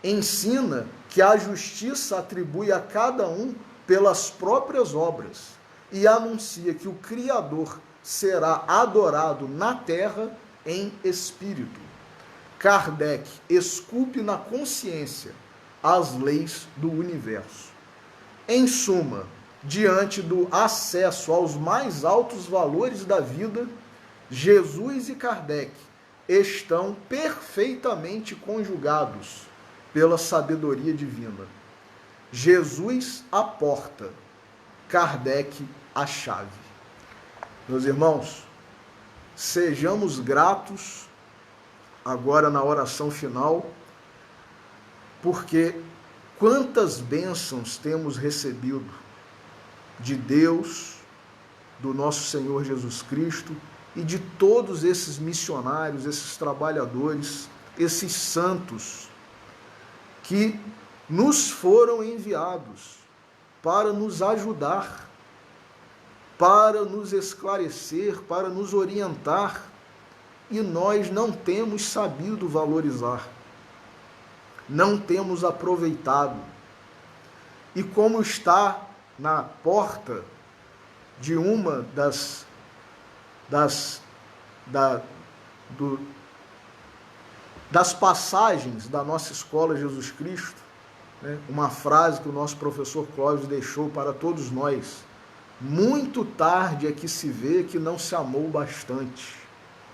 Ensina que a justiça atribui a cada um pelas próprias obras e anuncia que o Criador será adorado na terra em espírito. Kardec esculpe na consciência as leis do universo. Em suma, diante do acesso aos mais altos valores da vida, Jesus e Kardec estão perfeitamente conjugados pela sabedoria divina. Jesus a porta, Kardec a chave. Meus irmãos, sejamos gratos agora na oração final, porque quantas bênçãos temos recebido de Deus, do nosso Senhor Jesus Cristo e de todos esses missionários, esses trabalhadores, esses santos que nos foram enviados para nos ajudar, para nos esclarecer, para nos orientar, e nós não temos sabido valorizar, não temos aproveitado. E como está na porta de uma das passagens da nossa escola Jesus Cristo, né? Uma frase que o nosso professor Clóvis deixou para todos nós: muito tarde é que se vê que não se amou bastante.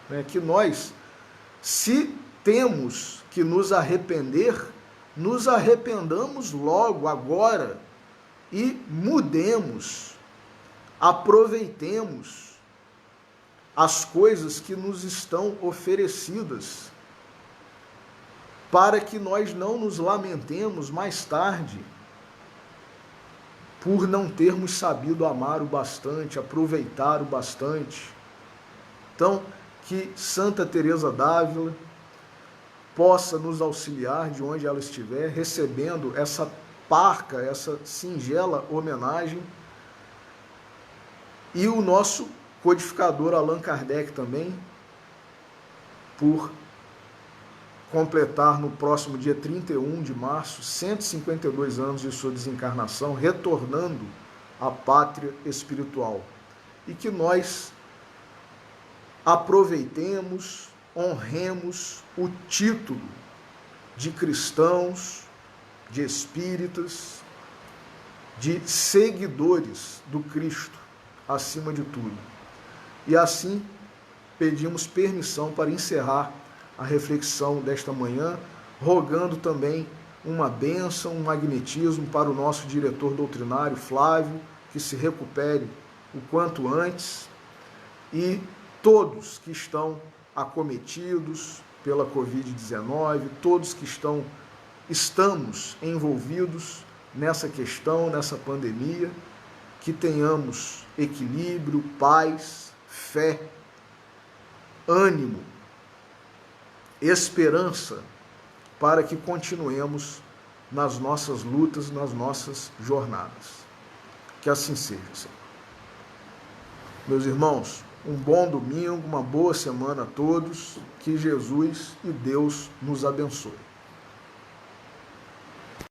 Né? Que nós, se temos que nos arrepender, nos arrependamos logo, agora, e mudemos, aproveitemos as coisas que nos estão oferecidas, para que nós não nos lamentemos mais tarde por não termos sabido amar o bastante, aproveitar o bastante. Então, que Santa Teresa d'Ávila possa nos auxiliar de onde ela estiver, recebendo essa parca, essa singela homenagem, e o nosso codificador Allan Kardec também, por completar no próximo dia 31 de março 152 anos de sua desencarnação, retornando à pátria espiritual. E que nós aproveitemos, honremos o título de cristãos, de espíritas, de seguidores do Cristo, acima de tudo. E assim pedimos permissão para encerrar a reflexão desta manhã, rogando também uma bênção, um magnetismo para o nosso diretor doutrinário, Flávio, que se recupere o quanto antes, e todos que estão acometidos pela Covid-19, todos que estamos envolvidos nessa questão, nessa pandemia, que tenhamos equilíbrio, paz, fé, ânimo, esperança, para que continuemos nas nossas lutas, nas nossas jornadas. Que assim seja, Senhor. Meus irmãos, um bom domingo, uma boa semana a todos, que Jesus e Deus nos abençoe.